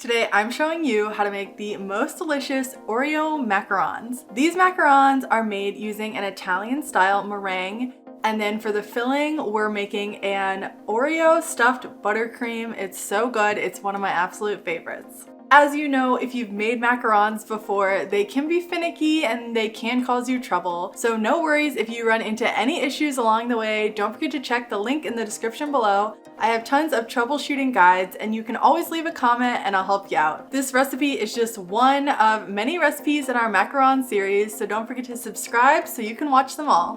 Today I'm showing you how to make the most delicious Oreo macarons. These macarons are made using an Italian style meringue, and then for the filling we're making an Oreo stuffed buttercream. It's so good, it's one of my absolute favorites. As you know, if you've made macarons before, they can be finicky and they can cause you trouble. So no worries if you run into any issues along the way. Don't forget to check the link in the description below. I have tons of troubleshooting guides and you can always leave a comment and I'll help you out. This recipe is just one of many recipes in our macaron series, so don't forget to subscribe so you can watch them all.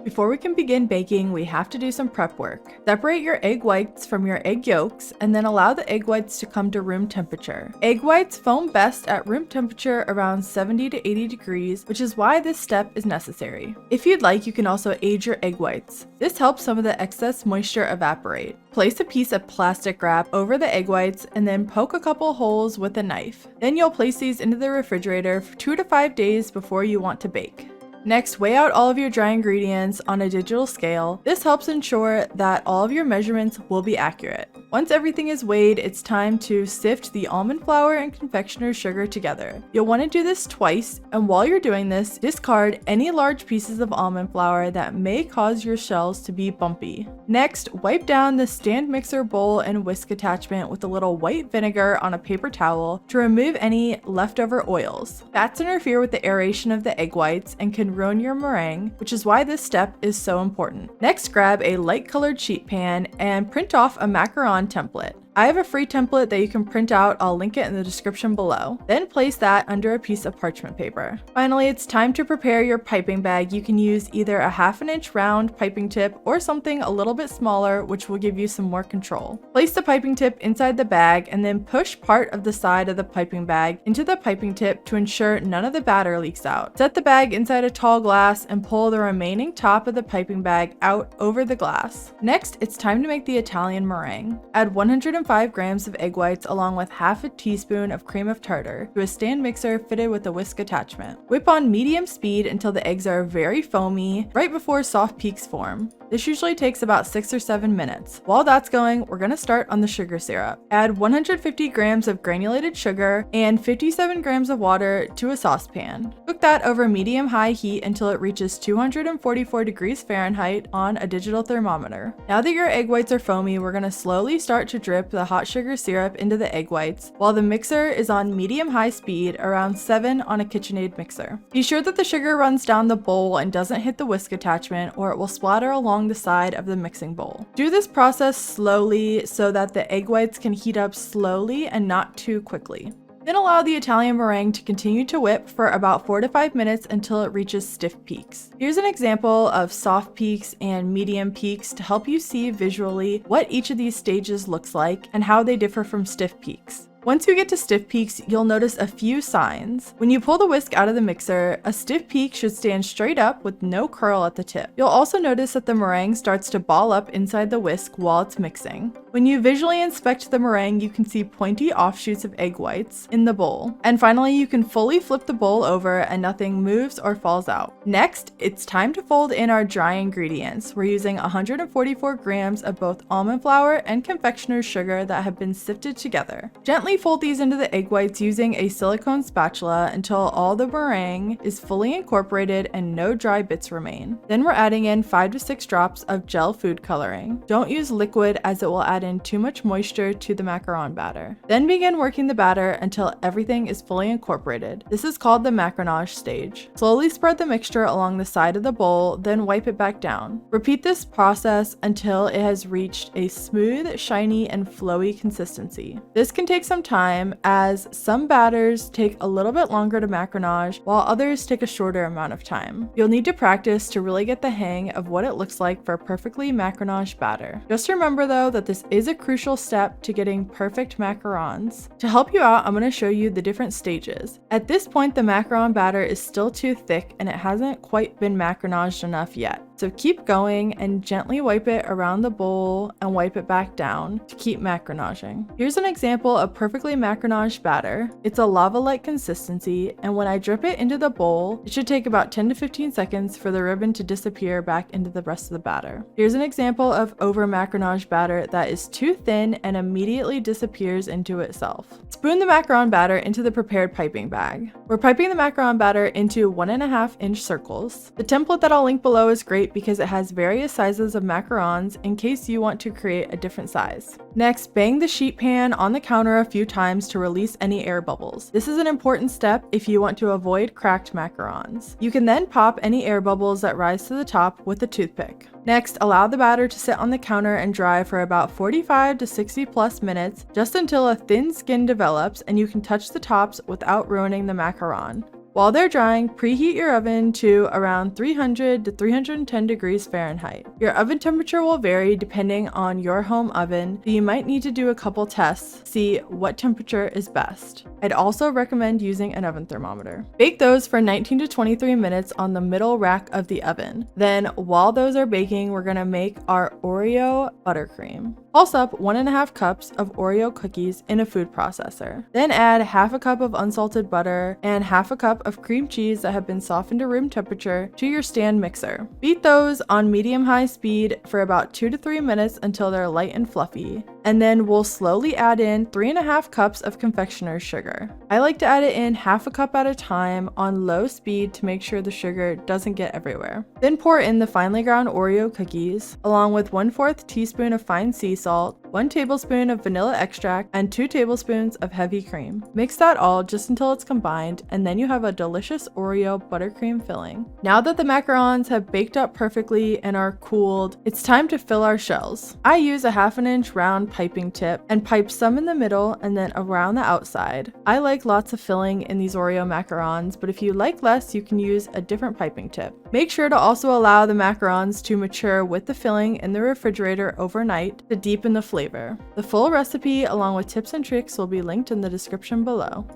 Before we can begin baking, we have to do some prep work. Separate your egg whites from your egg yolks and then allow the egg whites to come to room temperature. Egg whites foam best at room temperature around 70 to 80 degrees, which is why this step is necessary. If you'd like, you can also age your egg whites. This helps some of the excess moisture evaporate. Place a piece of plastic wrap over the egg whites and then poke a couple holes with a knife. Then you'll place these into the refrigerator for 2 to 5 days before you want to bake. Next, weigh out all of your dry ingredients on a digital scale. This helps ensure that all of your measurements will be accurate. Once everything is weighed, it's time to sift the almond flour and confectioner's sugar together. You'll want to do this twice, and while you're doing this, discard any large pieces of almond flour that may cause your shells to be bumpy. Next, wipe down the stand mixer bowl and whisk attachment with a little white vinegar on a paper towel to remove any leftover oils. Fats interfere with the aeration of the egg whites and can ruin your meringue, which is why this step is so important. Next, grab a light colored sheet pan and print off a macaron template. I have a free template that you can print out. I'll link it in the description below. Then place that under a piece of parchment paper. Finally, it's time to prepare your piping bag. You can use either a 1/2 inch round piping tip or something a little bit smaller, which will give you some more control. Place the piping tip inside the bag and then push part of the side of the piping bag into the piping tip to ensure none of the batter leaks out. Set the bag inside a tall glass and pull the remaining top of the piping bag out over the glass. Next, it's time to make the Italian meringue. Add 105 grams of egg whites along with 1/2 teaspoon of cream of tartar to a stand mixer fitted with a whisk attachment. Whip on medium speed until the eggs are very foamy, right before soft peaks form. This usually takes about 6 or 7 minutes. While that's going, we're going to start on the sugar syrup. Add 150 grams of granulated sugar and 57 grams of water to a saucepan. Cook that over medium-high heat until it reaches 244 degrees Fahrenheit on a digital thermometer. Now that your egg whites are foamy, we're going to slowly start to drip the hot sugar syrup into the egg whites while the mixer is on medium-high speed, around 7 on a KitchenAid mixer. Be sure that the sugar runs down the bowl and doesn't hit the whisk attachment or it will splatter along the side of the mixing bowl. Do this process slowly so that the egg whites can heat up slowly and not too quickly. Then allow the Italian meringue to continue to whip for about 4 to 5 minutes until it reaches stiff peaks. Here's an example of soft peaks and medium peaks to help you see visually what each of these stages looks like and how they differ from stiff peaks. Once you get to stiff peaks, you'll notice a few signs. When you pull the whisk out of the mixer, a stiff peak should stand straight up with no curl at the tip. You'll also notice that the meringue starts to ball up inside the whisk while it's mixing. When you visually inspect the meringue, you can see pointy offshoots of egg whites in the bowl. And finally, you can fully flip the bowl over and nothing moves or falls out. Next, it's time to fold in our dry ingredients. We're using 144 grams of both almond flour and confectioner's sugar that have been sifted together. Gently fold these into the egg whites using a silicone spatula until all the meringue is fully incorporated and no dry bits remain. Then we're adding in 5 to 6 drops of gel food coloring. Don't use liquid as it will add in too much moisture to the macaron batter. Then begin working the batter until everything is fully incorporated. This is called the macaronage stage. Slowly spread the mixture along the side of the bowl, then wipe it back down. Repeat this process until it has reached a smooth, shiny, and flowy consistency. This can take some time as some batters take a little bit longer to macaronage while others take a shorter amount of time. You'll need to practice to really get the hang of what it looks like for a perfectly macaronage batter. Just remember though that this is a crucial step to getting perfect macarons. To help you out, I'm going to show you the different stages. At this point, the macaron batter is still too thick and it hasn't quite been macaronaged enough yet. So keep going and gently wipe it around the bowl and wipe it back down to keep macaronaging. Here's an example of perfectly macaronaged batter. It's a lava-like consistency, and when I drip it into the bowl, it should take about 10 to 15 seconds for the ribbon to disappear back into the rest of the batter. Here's an example of over macaronaged batter that is too thin and immediately disappears into itself. Spoon the macaron batter into the prepared piping bag. We're piping the macaron batter into 1.5-inch circles. The template that I'll link below is great because it has various sizes of macarons in case you want to create a different size. Next, bang the sheet pan on the counter a few times to release any air bubbles. This is an important step if you want to avoid cracked macarons. You can then pop any air bubbles that rise to the top with a toothpick. Next, allow the batter to sit on the counter and dry for about 45 to 60 plus minutes, just until a thin skin develops and you can touch the tops without ruining the macaron. While they're drying, preheat your oven to around 300 to 310 degrees Fahrenheit. Your oven temperature will vary depending on your home oven, so you might need to do a couple tests to see what temperature is best. I'd also recommend using an oven thermometer. Bake those for 19 to 23 minutes on the middle rack of the oven. Then, while those are baking, we're gonna make our Oreo Buttercream. Pulse up 1.5 cups of Oreo cookies in a food processor. Then add half a cup of unsalted butter and half a cup of cream cheese that have been softened to room temperature to your stand mixer. Beat those on medium-high speed for about 2 to 3 minutes until they're light and fluffy. And then we'll slowly add in 3.5 cups of confectioner's sugar. I like to add it in half a cup at a time on low speed to make sure the sugar doesn't get everywhere. Then pour in the finely ground Oreo cookies, along with 1/4 teaspoon of fine sea salt, 1 tablespoon of vanilla extract, and 2 tablespoons of heavy cream. Mix that all just until it's combined, and then you have a delicious Oreo buttercream filling. Now that the macarons have baked up perfectly and are cooled, it's time to fill our shells. I use a 1/2-inch round piping tip and pipe some in the middle and then around the outside. I like lots of filling in these Oreo macarons, but if you like less, you can use a different piping tip. Make sure to also allow the macarons to mature with the filling in the refrigerator overnight to deepen the flavor. The full recipe along with tips and tricks will be linked in the description below.